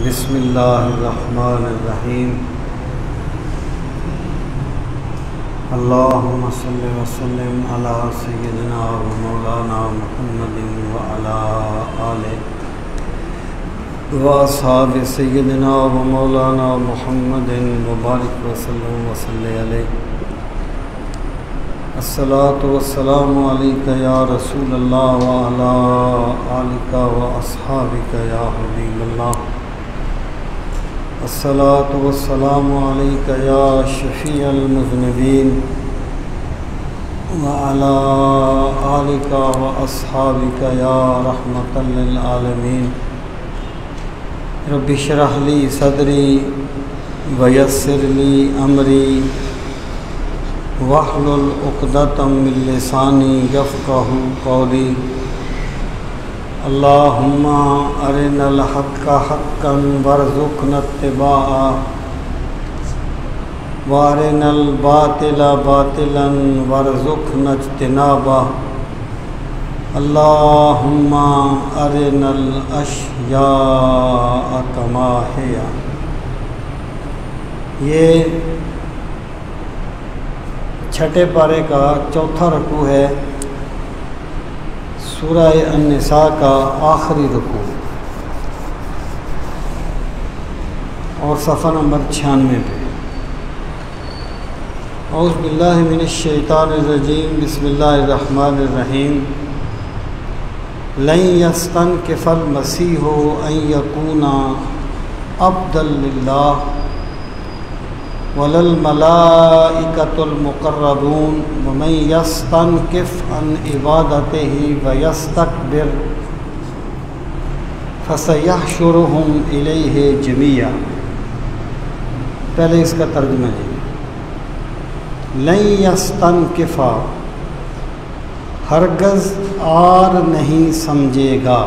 بسم اللہ الرحمن الرحیم اللہم صلی وسلم علی سیدنا و مولانا محمد وعلی آلہ و اصحاب سیدنا و مولانا محمد مبارک وسلم وصلی علیہ الصلاۃ والسلام علیک یا رسول اللہ وعلی آلک و اصحابک یا حبیب اللہ الصلاۃ والسلام علیک یا شفیع المذنبین وعلی آلک و اصحابک یا رحمۃ للعالمین رب اشرح لی صدری ویسر لی امری واحلل عقدۃ من لسانی یفقہوا قولی اللہم ارنا الحق حقا وارزقنا اتباعہ وارنا الباطل باطلا وارزقنا اجتنابہ اللہم ارنا الاشیاء کما ہی۔ یہ چھٹے پارے کا چوتھا رکوع ہے، سورہ النساء کا آخری رکوع، اور صفحہ نمبر 96 پہ۔ اعوذ باللہ من الشیطان الرجیم، بسم اللہ الرحمن الرحیم۔ لن یستنکف المسیح ان یکون عبدا للہ وَلَلْمَلَائِكَةُ الْمُقَرَّبُونَ وَمَنْ يَسْتَنْكِفْ عَنْ عِبَادَتِهِ وَيَسْتَكْبِرْ فَسَيَحْشُرُهُمْ إِلَيْهِ جَمِيعًا۔ پہلے اس کا ترجمہ ہے، لَن يَسْتَنْكِفَ، ہرگز آر نہیں سمجھے گا۔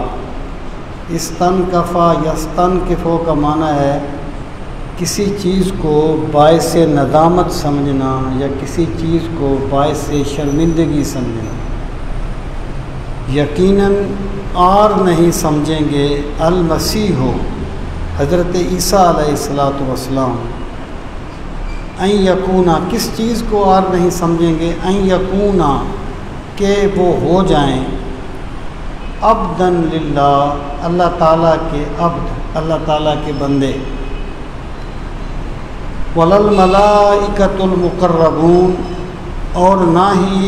استنکفا یستنکفو کا معنی ہے کسی چیز کو باعث ندامت سمجھنا یا کسی چیز کو باعث شرمندگی سمجھنا۔ یقیناً آر نہیں سمجھیں گے المسیح حضرت عیسیٰ علیہ السلام ان یکونا، کس چیز کو آر نہیں سمجھیں گے، ان یکونا کہ وہ ہو جائیں عبدن للہ، اللہ تعالیٰ کے عبد، اللہ تعالیٰ کے بندے۔ وَلَلْمَلَائِكَةُ الْمُقَرَّبُونَ، اور نہ ہی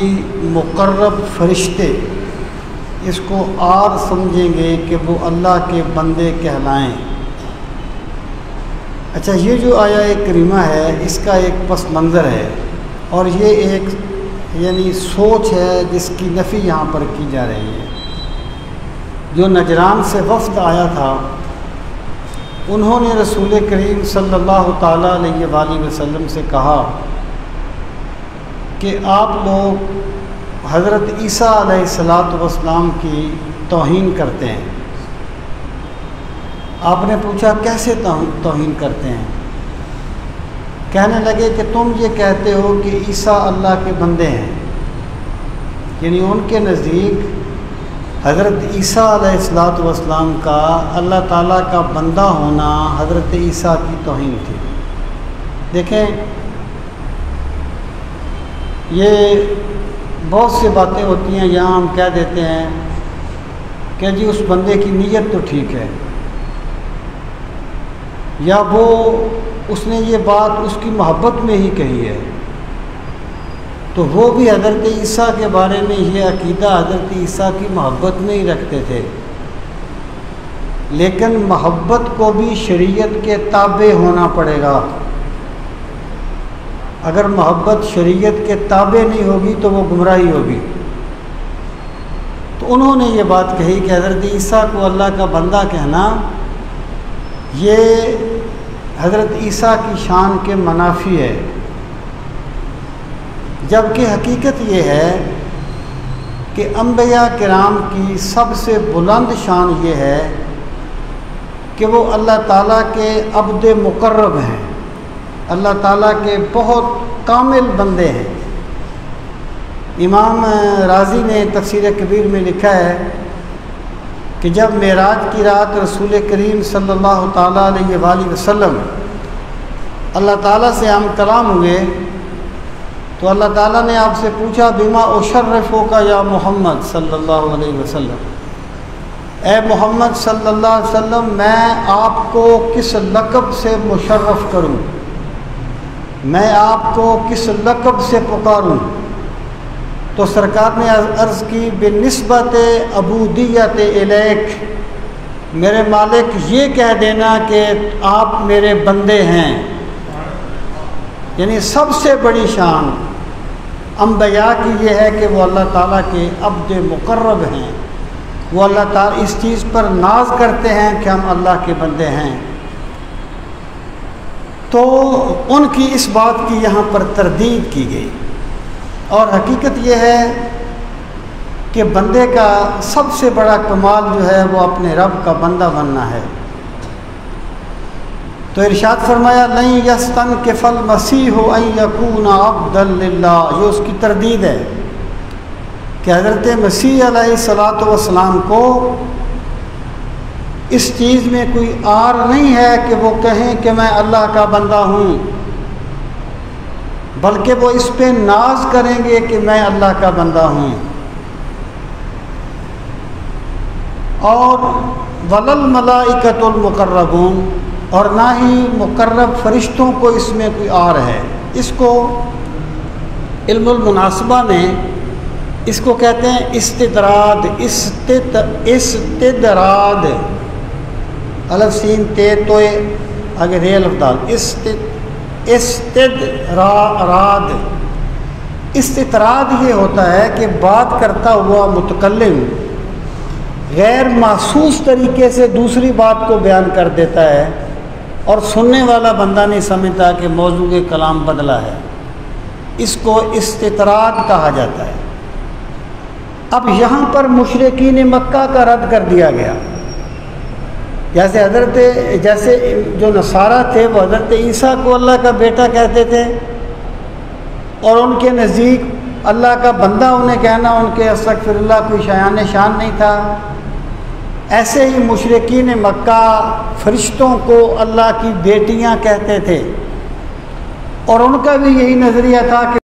مقرب فرشتے اس کو آر سمجھیں گے کہ وہ اللہ کے بندے کہلائیں۔ اچھا، یہ جو آیا کریمہ ہے اس کا ایک پس منظر ہے، اور یہ ایک یعنی سوچ ہے جس کی نفی یہاں پر کی جا رہی ہے۔ جو نجران سے وفد آیا تھا انہوں نے رسول کریم صلی اللہ تعالیٰ علیہ وآلہ وسلم سے کہا کہ آپ لوگ حضرت عیسیٰ علیہ السلام کی توہین کرتے ہیں۔ آپ نے پوچھا کیسے توہین کرتے ہیں؟ کہنے لگے کہ تم یہ کہتے ہو کہ عیسیٰ اللہ کے بندے ہیں، یعنی ان کے نزدیک حضرت عیسیٰ علیہ السلام کا اللہ تعالیٰ کا بندہ ہونا حضرت عیسیٰ کی توہین تھی۔ دیکھیں، یہ بہت سی باتیں ہوتی ہیں، یہاں ہم کہہ دیتے ہیں کہ جی اس بندے کی نیت تو ٹھیک ہے، یا وہ اس نے یہ بات اس کی محبت میں ہی کہی ہے، تو وہ بھی حضرت عیسیٰ کے بارے میں یہ عقیدہ حضرت عیسیٰ کی محبت میں ہی رکھتے تھے، لیکن محبت کو بھی شریعت کے تابع ہونا پڑے گا۔ اگر محبت شریعت کے تابع نہیں ہوگی تو وہ گمراہی ہوگی۔ تو انہوں نے یہ بات کہی کہ حضرت عیسیٰ کو اللہ کا بندہ کہنا یہ حضرت عیسیٰ کی شان کے منافی ہے، جبکہ حقیقت یہ ہے کہ انبیاء کرام کی سب سے بلند شان یہ ہے کہ وہ اللہ تعالیٰ کے عبد مقرب ہیں، اللہ تعالیٰ کے بہت کامل بندے ہیں۔ امام رازی نے تفسیر کبیر میں لکھا ہے کہ جب معراج کی رات رسول کریم صلی اللہ تعالیٰ علیہ وآلہ وسلم اللہ تعالیٰ سے ہم کلام ہوئے تو اللہ تعالیٰ نے آپ سے پوچھا بما اشرفوک یا محمد صلی اللہ علیہ وسلم، اے محمد صلی اللہ علیہ وسلم میں آپ کو کس لقب سے مشرف کروں، میں آپ کو کس لقب سے پکاروں؟ تو سرکار نے عرض کی بنسبت عبودیت الیک، میرے مالک یہ کہہ دینا کہ آپ میرے بندے ہیں، یعنی سب سے بڑی شان انبیاء کی یہ ہے کہ وہ اللہ تعالیٰ کے عبد مقرب ہیں، وہ اللہ تعالیٰ اس چیز پر ناز کرتے ہیں کہ ہم اللہ کے بندے ہیں۔ تو ان کی اس بات کی یہاں پر تردید کی گئی، اور حقیقت یہ ہے کہ بندے کا سب سے بڑا کمال جو ہے وہ اپنے رب کا بندہ بننا ہے۔ تو ارشاد فرمایا لن یستنکف المسیح ان یکون عبدا للہ، یہ اس کی تردید ہے کہ حضرت مسیح علیہ الصلاۃ والسلام کو اس چیز میں کوئی عار نہیں ہے کہ وہ کہیں کہ میں اللہ کا بندہ ہوں، بلکہ وہ اس پہ ناز کریں گے کہ میں اللہ کا بندہ ہوں۔ اور ولل ملائکۃ المقربون، اور نہ ہی مقرب فرشتوں کو اس میں کوئی عار ہے۔ اس کو علم المناسبہ میں اس کو کہتے ہیں استدراد، استدراد، الف سین تے توئے آگے ری الف دال، استدراد۔ استطراد یہ ہوتا ہے کہ بات کرتا ہوا متکلم غیر محسوس طریقے سے دوسری بات کو بیان کر دیتا ہے اور سننے والا بندہ نہیں سمجھتا کہ موضوع کلام بدلا ہے، اس کو استطراد کہا جاتا ہے۔ اب یہاں پر مشرکین مکہ کا رد کر دیا گیا، جیسے جو نصارہ تھے وہ حضرت عیسیٰ کو اللہ کا بیٹا کہتے تھے، اور ان کے نزدیک اللہ کا بندہ انہیں کہنا ان کے استغفر اللہ کوئی شایان شان نہیں تھا۔ ایسے ہی مشرکین مکہ فرشتوں کو اللہ کی بیٹیاں کہتے تھے، اور ان کا بھی یہی نظریہ تھا کہ